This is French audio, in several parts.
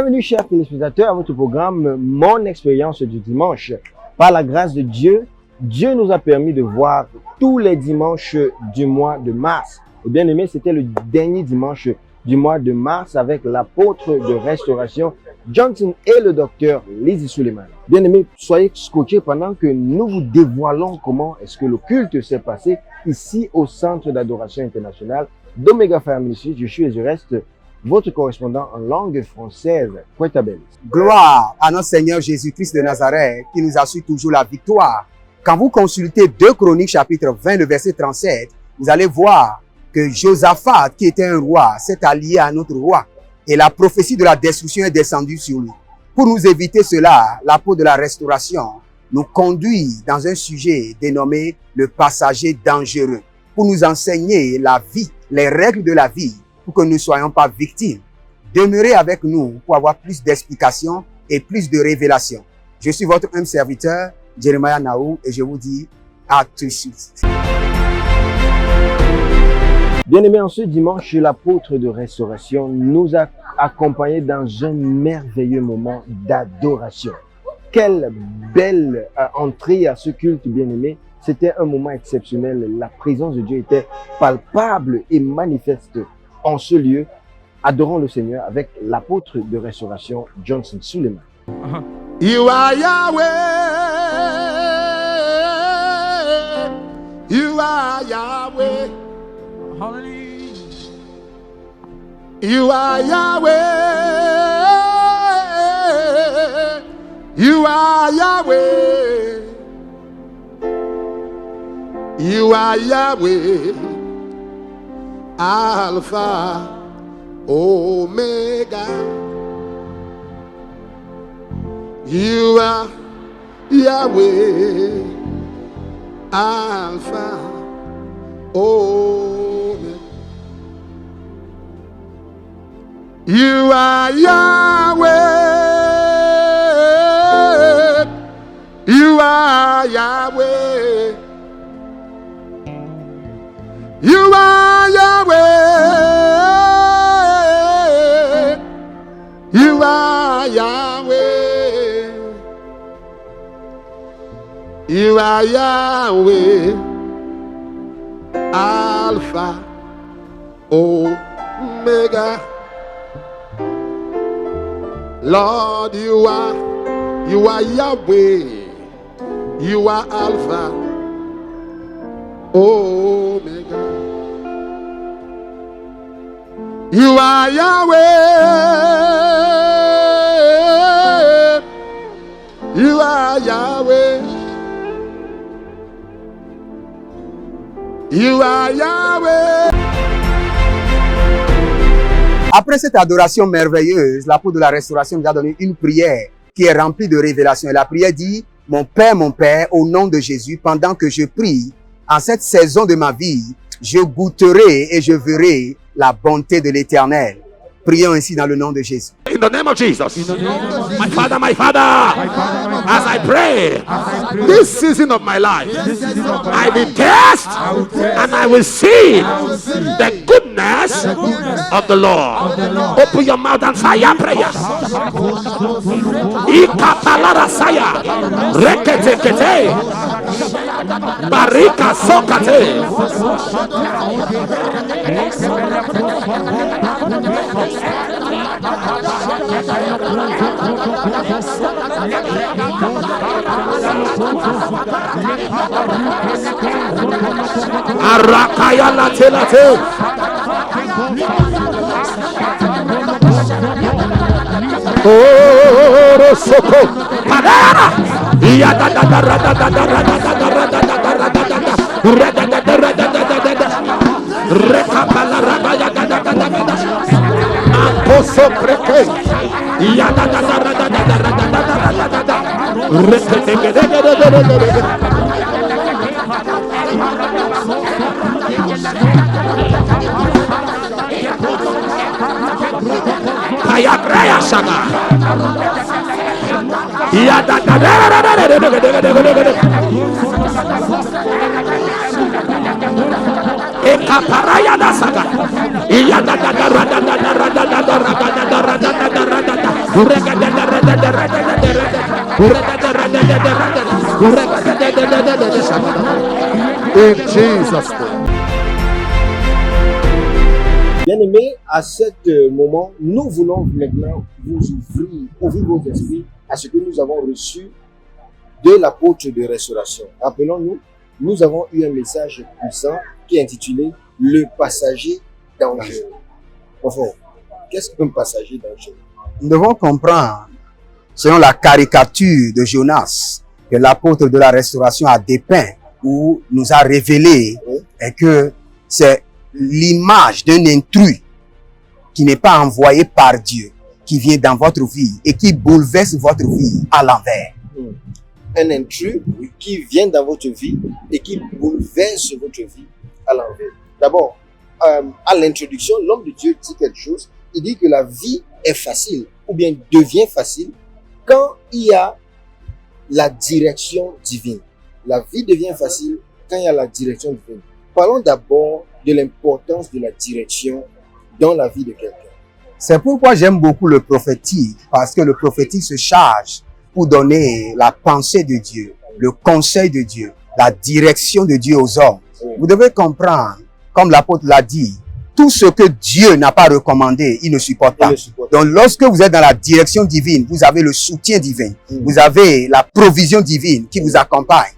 Bienvenue chers téléspectateurs à votre programme Mon expérience du dimanche. Par la grâce de Dieu, Dieu nous a permis de voir tous les dimanches du mois de mars. Et bien aimé, c'était le dernier dimanche du mois de mars avec l'apôtre de restauration Johnson et le docteur Lizzy Suleiman. Bien aimé, soyez scotchés pendant que nous vous dévoilons comment est-ce que le culte s'est passé ici au Centre d'adoration internationale d'Omega Fire Ministries. Je suis et je reste votre correspondant en langue française, Quentabel. Gloire à notre Seigneur Jésus-Christ de Nazareth qui nous assure toujours la victoire. Quand vous consultez 2 Chroniques chapitre 20, le verset 37, vous allez voir que Josaphat, qui était un roi, s'est allié à notre roi. Et la prophétie de la destruction est descendue sur lui. Pour nous éviter cela, l'apôtre de la restauration nous conduit dans un sujet dénommé le passager dangereux, pour nous enseigner la vie, les règles de la vie, pour que nous ne soyons pas victimes. Demeurez avec nous pour avoir plus d'explications et plus de révélations. Je suis votre humble serviteur, Jeremiah Naou, et je vous dis à tout de suite. Bien-aimés, en ce dimanche, l'apôtre de restauration nous a accompagnés dans un merveilleux moment d'adoration. Quelle belle entrée à ce culte, bien-aimé. C'était un moment exceptionnel. La présence de Dieu était palpable et manifeste en ce lieu. Adorons le Seigneur avec l'apôtre de restauration Johnson Suleiman. You are Yahweh. You are Yahweh. You are Yahweh. You are Yahweh. You are Yahweh. Alpha, Omega. You are Yahweh. Alpha, Omega. You are Yahweh. You are Yahweh. You are Yahweh. You are Yahweh. You are Yahweh. Alpha, Omega. Lord, you are Yahweh. You are Alpha, Omega. You are Yahweh. You are Yahweh. You are Yahweh. Après cette adoration merveilleuse, l'apôtre de la restauration nous a donné une prière qui est remplie de révélations. Et la prière dit: mon Père, au nom de Jésus, pendant que je prie, en cette saison de ma vie, je goûterai et je verrai la bonté de l'Éternel. Prions ainsi dans le nom de Jésus. In the name of Jesus. My Father, as I pray, this season of my life, I will test and I will see the goodness of the Lord. Open your mouth and fire prayer. Ikapalara saya, reketekete, barika sokate. Arakaya la telate. Oh, soko. Padara. Ya da da da da da da da da da da da In Jesus' name. Bien-aimés, à cet moment, nous voulons maintenant vous ouvrir vos esprits à ce que nous avons reçu de l'apôtre de restauration. Rappelons-nous, nous avons eu un message puissant qui est intitulé « Le passager dangereux ». Enfin, qu'est-ce qu'un passager dangereux? Nous devons comprendre, selon la caricature de Jonas, que l'apôtre de la restauration a dépeint ou nous a révélé et que c'est l'image d'un intrus qui n'est pas envoyé par Dieu, qui vient dans votre vie et qui bouleverse votre vie à l'envers. Un intrus qui vient dans votre vie et qui bouleverse votre vie à l'envers. D'abord, à l'introduction, l'homme de Dieu dit quelque chose. Il dit que la vie est facile ou bien devient facile quand il y a la direction divine. La vie devient facile quand il y a la direction divine. Parlons d'abord de l'importance de la direction dans la vie de quelqu'un. C'est pourquoi j'aime beaucoup le prophétique, parce que le prophétique se charge pour donner la pensée de Dieu, le conseil de Dieu, la direction de Dieu aux hommes. Vous devez comprendre, comme l'apôtre l'a dit, tout ce que Dieu n'a pas recommandé, il ne supporte pas. Donc lorsque vous êtes dans la direction divine, vous avez le soutien divin, vous avez la provision divine qui vous accompagne.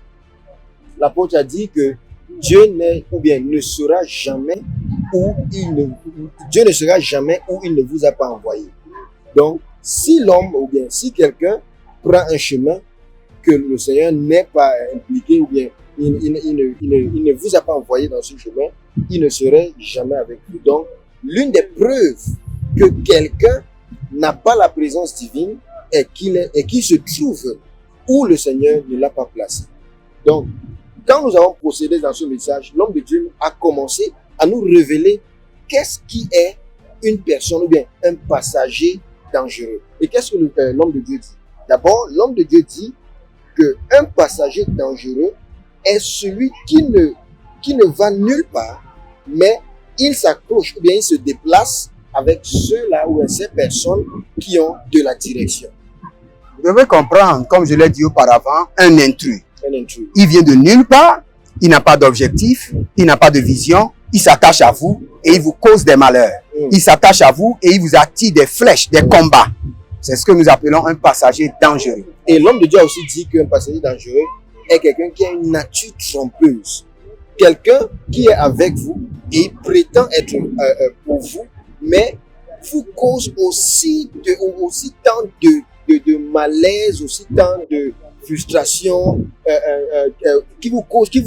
L'apôtre a dit que Dieu n'est ou bien ne sera jamais où Dieu ne sera jamais où il ne vous a pas envoyé. Donc, si l'homme ou bien si quelqu'un prend un chemin que le Seigneur n'est pas impliqué ou bien il ne vous a pas envoyé dans ce chemin, il ne serait jamais avec vous. Donc, l'une des preuves que quelqu'un n'a pas la présence divine est qu'il se trouve où le Seigneur ne l'a pas placé. Donc, quand nous avons procédé dans ce message, l'homme de Dieu a commencé à nous révéler qu'est-ce qui est une personne ou bien un passager dangereux. Et qu'est-ce que l'homme de Dieu dit? D'abord, l'homme de Dieu dit qu'un passager dangereux est celui qui ne va nulle part, mais il s'accroche ou bien il se déplace avec ceux-là ou ces personnes qui ont de la direction. Vous devez comprendre, comme je l'ai dit auparavant, un intrus. Un intrus. Il vient de nulle part, il n'a pas d'objectif, il n'a pas de vision, il s'attache à vous et il vous cause des malheurs. Il s'attache à vous et il vous attire des flèches, des combats. C'est ce que nous appelons un passager dangereux. Et l'homme de Dieu a aussi dit qu'un passager dangereux est quelqu'un qui a une nature trompeuse. Quelqu'un qui est avec vous et prétend être pour vous, mais vous cause aussi tant de malaise, aussi tant de frustration, qui vous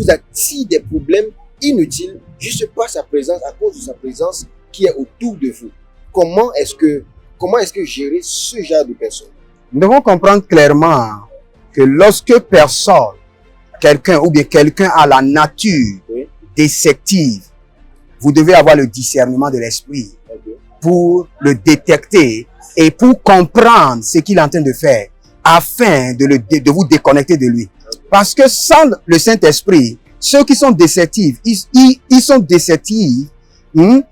attire des problèmes inutiles, juste par sa présence, à cause de sa présence qui est autour de vous. Comment est-ce que gérer ce genre de personnes? Nous devons comprendre clairement que lorsque quelqu'un a la nature déceptive, vous devez avoir le discernement de l'esprit pour le détecter et pour comprendre ce qu'il est en train de faire afin de vous déconnecter de lui. Parce que sans le Saint-Esprit, ceux qui sont déceptifs, ils sont déceptifs même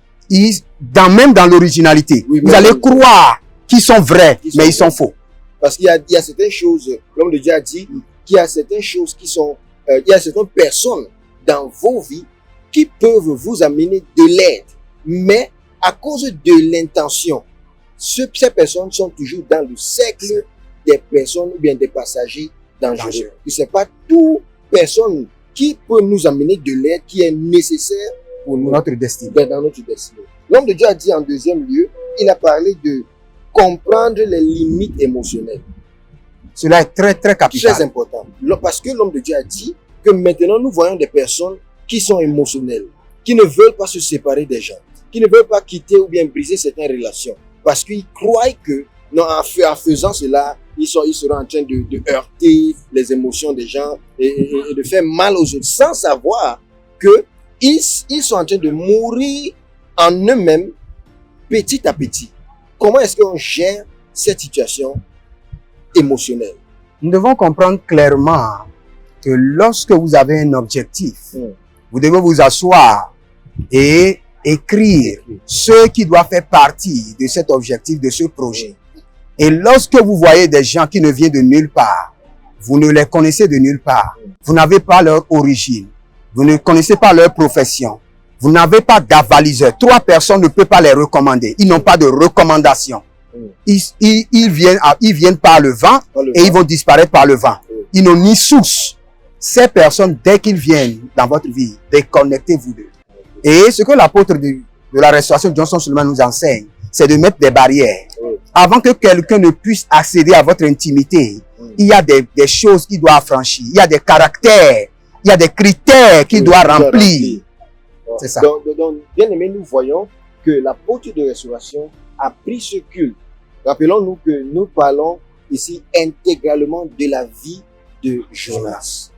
dans l'originalité. Oui, vous allez croire qu'ils sont vrais, mais ils sont faux. Parce qu'il y a certaines choses, l'homme de Dieu a dit qu'il y a certaines choses qui sont, il y a certaines personnes dans vos vies qui peuvent vous amener de l'aide. Mais à cause de l'intention, ces personnes sont toujours dans le cercle des personnes ou bien des passagers dangereux. Ce n'est pas toute personne qui peut nous amener de l'aide qui est nécessaire pour notre destinée. Dans notre destinée. L'homme de Dieu a dit en deuxième lieu, il a parlé de comprendre les limites émotionnelles. Cela est très, très capital. Très important. Parce que l'homme de Dieu a dit que maintenant nous voyons des personnes qui sont émotionnelles, qui ne veulent pas se séparer des gens, qui ne veulent pas quitter ou bien briser certaines relations. Parce qu'ils croient que, non, en faisant cela, ils seront en train de heurter les émotions des gens et de faire mal aux autres, sans savoir qu'ils sont en train de mourir en eux-mêmes petit à petit. Comment est-ce qu'on gère cette situation émotionnelle? Nous devons comprendre clairement que lorsque vous avez un objectif, vous devez vous asseoir et écrire ce qui doit faire partie de cet objectif, de ce projet. Et lorsque vous voyez des gens qui ne viennent de nulle part, vous ne les connaissez de nulle part. Vous n'avez pas leur origine. Vous ne connaissez pas leur profession. Vous n'avez pas d'avaliseur. 3 personnes ne peuvent pas les recommander. Ils n'ont pas de recommandation. Ils viennent par le vent et ils vont disparaître par le vent. Ils n'ont ni source. Ces personnes, dès qu'ils viennent dans votre vie, déconnectez-vous d'eux. Et ce que l'apôtre de la restauration Johnson Suleiman nous enseigne, c'est de mettre des barrières. Avant que quelqu'un ne puisse accéder à votre intimité, il y a des choses qu'il doit affranchir. Il y a des caractères, il y a des critères qu'il doit remplir. C'est ça. Donc, bien aimé, nous voyons que l'apôtre de restauration a pris ce culte. Rappelons-nous que nous parlons ici intégralement de la vie de Jonas.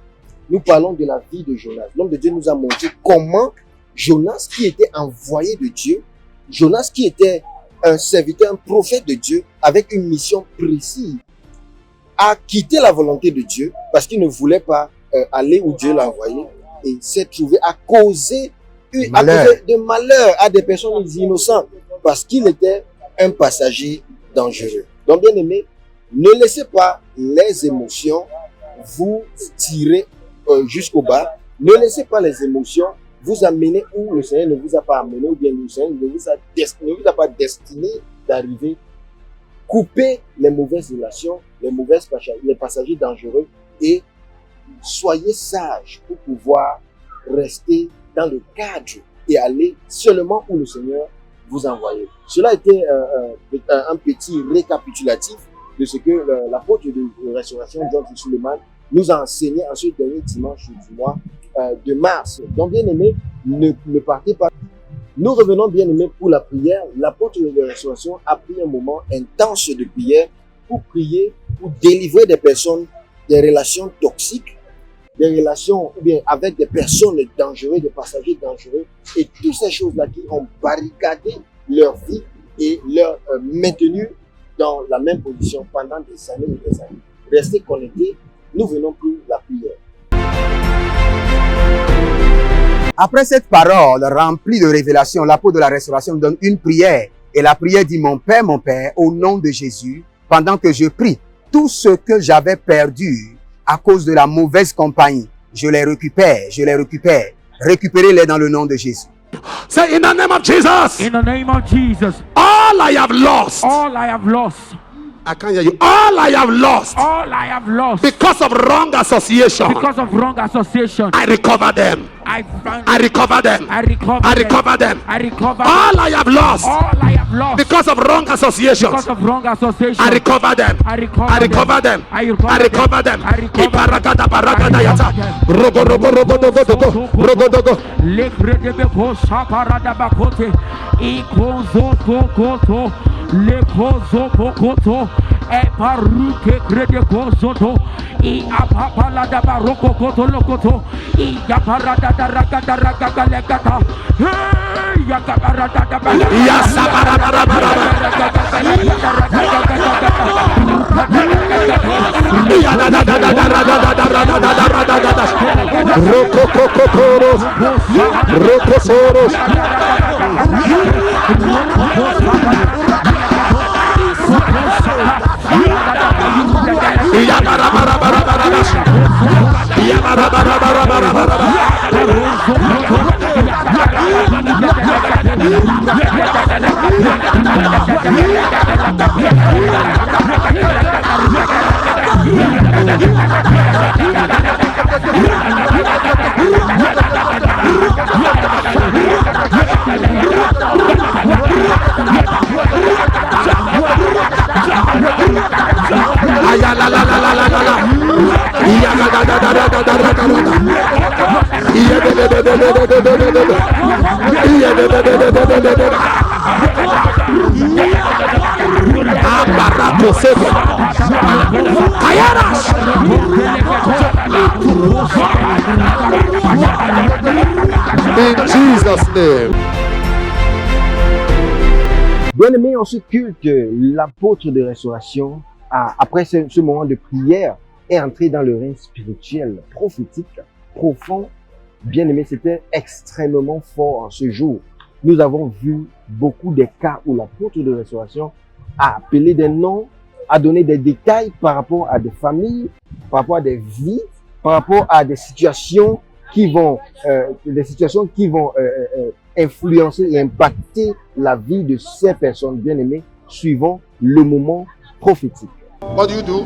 Nous parlons de la vie de Jonas. L'homme de Dieu nous a montré comment Jonas, qui était envoyé de Dieu, Jonas qui était un serviteur, un prophète de Dieu, avec une mission précise, a quitté la volonté de Dieu parce qu'il ne voulait pas aller où Dieu l'a envoyé et s'est trouvé à causer de malheur à des personnes innocentes parce qu'il était un passager dangereux. Donc, bien aimé, ne laissez pas les émotions vous tirer jusqu'au bas. Ne laissez pas les émotions vous amener où le Seigneur ne vous a pas amené, ou bien le Seigneur ne vous a pas destiné d'arriver. Coupez les mauvaises relations, les passagers dangereux et soyez sages pour pouvoir rester dans le cadre et aller seulement où le Seigneur vous a envoyé. Cela a été un petit récapitulatif de ce que l'apôtre de restauration Johnson Suleiman nous a enseigné en ce dernier dimanche du mois de mars. Donc, bien aimé, ne partez pas. Nous revenons, bien aimé, pour la prière. L'apôtre de restauration a pris un moment intense de prière pour prier, pour délivrer des personnes des relations toxiques, des relations ou bien avec des personnes dangereuses, des passagers dangereux et toutes ces choses-là qui ont barricadé leur vie et leur maintenu dans la même position pendant des années et des années. Restez connectés. Nous venons pour la prière. Après cette parole remplie de révélation, l'apôtre de la restauration donne une prière. Et la prière dit, mon Père, au nom de Jésus, pendant que je prie, tout ce que j'avais perdu à cause de la mauvaise compagnie, je les récupère. Récupérez-les dans le nom de Jésus. Say, in the name of Jesus. In the name of Jesus. All I have lost. All I have lost. I can't hear you. All I have lost. All I have lost. Because of wrong association. Because of wrong association. I recover them. I recover them. I recover them. I recover. All I have lost. All I have lost. Because of wrong associations. Because of wrong association. I recover them. I recover them. I recover them. Ibaragada baragada yata. Rogo rogo rogo dogo dogo. Rogo dogo. Lekredebe ko shaparada bakote. Ikozo kokoto. Lekozo kokoto. E paruke krede kozoto. I apapala da baroko koto lokoto. I yaparada da ragada ragada legata. Hey, yakaparada da baragada. Yasabarabara. In Jesus' name. Bien aimé, en ce culte, l'apôtre de restauration, après ce moment de prière, est entré dans le règne spirituel, prophétique, profond. Bien aimé, c'était extrêmement fort en ce jour. Nous avons vu beaucoup des cas où l'apôtre de restauration a appelé des noms à donner des détails par rapport à des familles, par rapport à des vies, par rapport à des situations qui vont influencer et impacter la vie de ces personnes bien-aimées suivant le moment prophétique. What do you do?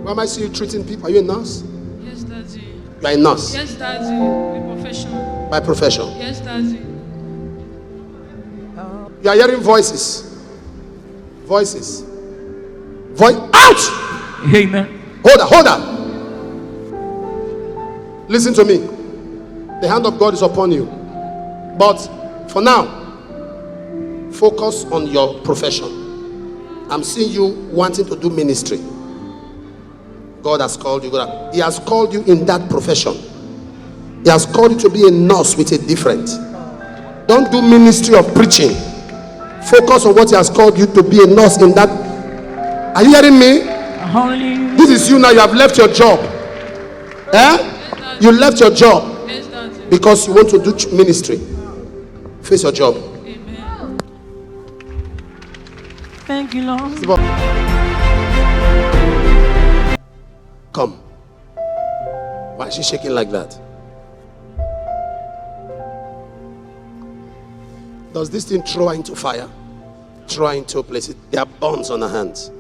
Why am I see you treating people? Are you a nurse? Yes, Daddy. You are a nurse Yes, Daddy. My profession. by profession. Yes, Daddy. You are hearing voices. Voice out! Amen. Hold on. Listen to me. The hand of God is upon you. But for now, focus on your profession. I'm seeing you wanting to do ministry. God has called you. He has called you in that profession. He has called you to be a nurse with a different. Don't do ministry of preaching. Focus on what He has called you to be a nurse in that. Are you hearing me? Hallelujah. This is you now. You have left your job. You left your job Yes, Daddy. because you want to do ministry. Face your job. Amen. Thank you, Lord. Come. Why is she shaking like that? Does this thing throw her into fire? Throw her into places? There are burns on her hands.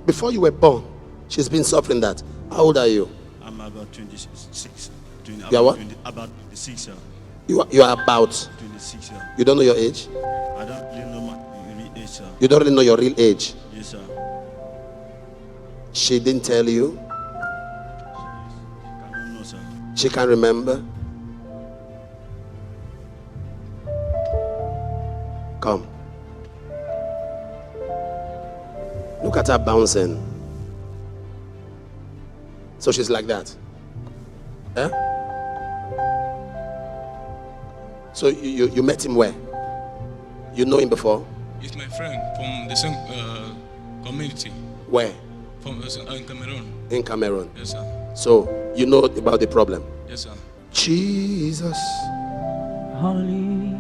Before you were born, she's been suffering that. How old are you? I'm about 26. You are what? About 26, sir. You are about. 26, sir. You don't know your age? I don't really know my real age, sir. You don't really know your real age. Yes, sir. She didn't tell you. I don't know, sir. She can't remember. Come. Look at her bouncing. So she's like that. Eh? So you met him where? You know him before? He's my friend from the same community, Where? from in Cameroon. In Cameroon. Yes, sir. So you know about the problem. Yes, sir. Jesus. Hallelujah.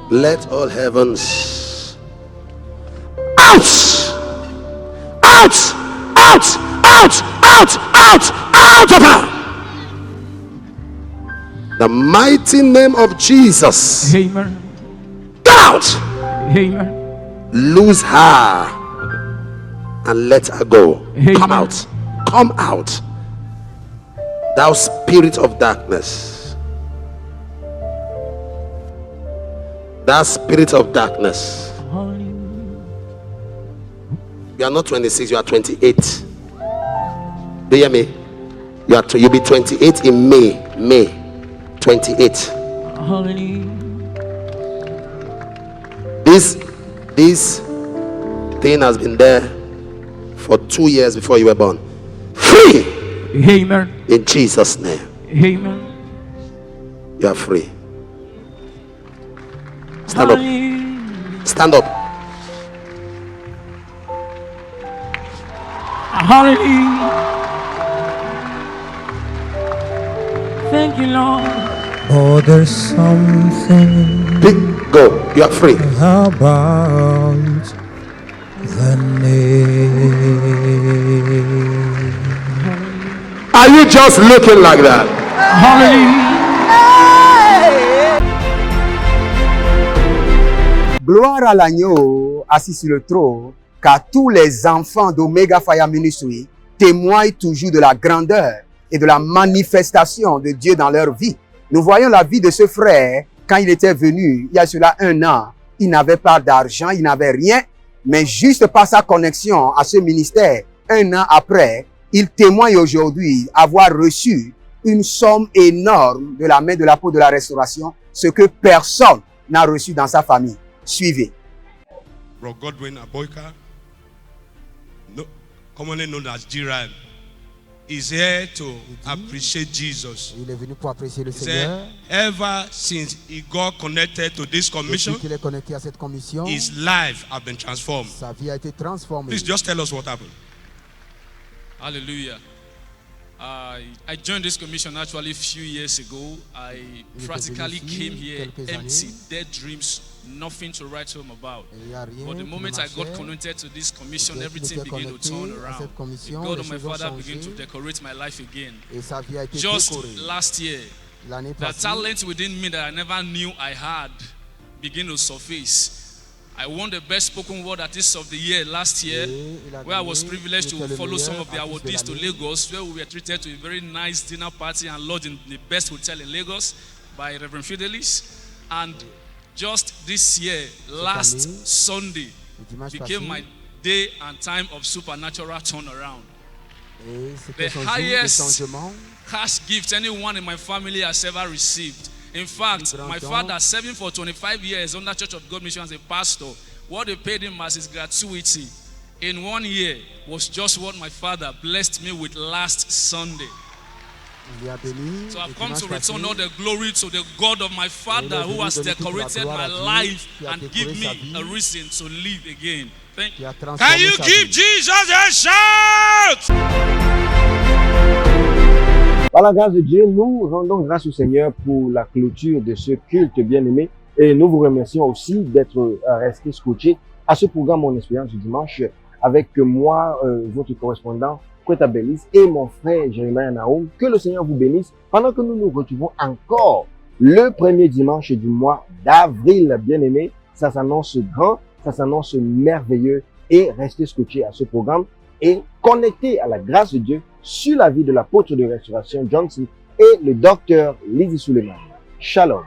Let all heavens out, out, out, out, out, out, out of her. The mighty name of Jesus. Amen. Get out. Amen. Lose her and let her go. Amen. Come out. Come out. Thou spirit of darkness. That spirit of darkness. Hallelujah. You are not 26, you are 28. Do you hear me? You'll be 28 in May 28. Hallelujah. This thing has been there for 2 years before you were born. Free Amen. in Jesus' name. Amen. You are free. Stand up. Hallelujah. Stand up. Hallelujah. Thank you, Lord. Oh, there's something Go. You are free. about the name. Are you just looking like that? Hallelujah. Gloire à l'agneau assis sur le trône, car tous les enfants d'Omega Fire Ministry témoignent toujours de la grandeur et de la manifestation de Dieu dans leur vie. Nous voyons la vie de ce frère quand il était venu, il y a cela 1 an. Il n'avait pas d'argent, il n'avait rien, mais juste par sa connexion à ce ministère, 1 an après, il témoigne aujourd'hui avoir reçu une somme énorme de la main de l'apôtre de la restauration, ce que personne n'a reçu dans sa famille. Suivez. Bro Godwin Aboyka, commonly known as G-Rhyme. is here to appreciate Jesus. Il est venu pour apprécier le He said, Seigneur. ever since he got connected to this commission, Depuis qu'il est connecté à cette commission, his life has been transformed. sa vie a été transformée. Please just tell us what happened. Hallelujah. I joined this commission actually a few years ago. I practically came here empty, dead dreams, nothing to write home about. But the moment I got connected to this commission, everything began to turn around. The God of my father began to decorate my life again. Just last year, the talent within me that I never knew I had began to surface. I won the best spoken word artist of the year last year, where I was privileged to follow some of the awardees to Lagos, where we were treated to a very nice dinner party and lodged in the best hotel in Lagos by Reverend Fidelis. And just this year, last Sunday, became my day and time of supernatural turnaround. The highest cash gift anyone in my family has ever received. In fact, my father, serving for 25 years under Church of God Mission as a pastor, what they paid him as his gratuity in 1 year was just what my father blessed me with last Sunday. So I've come to return all the glory to the God of my father who has decorated my life and given me a reason to live again. Thank you. Can you give Jesus a shout? Par la grâce de Dieu, nous rendons grâce au Seigneur pour la clôture de ce culte bien-aimé et nous vous remercions aussi d'être restés scotchés à ce programme Mon Expérience du dimanche avec moi, votre correspondant, Kweta Bellis et mon frère Jérémie Naoum. Que le Seigneur vous bénisse pendant que nous nous retrouvons encore le premier dimanche du mois d'avril, bien-aimé. Ça s'annonce grand, ça s'annonce merveilleux et restez scotchés à ce programme et connectés à la grâce de Dieu sur la vie de l'apôtre de restauration Johnson et le docteur Lizzie Suleiman. Shalom.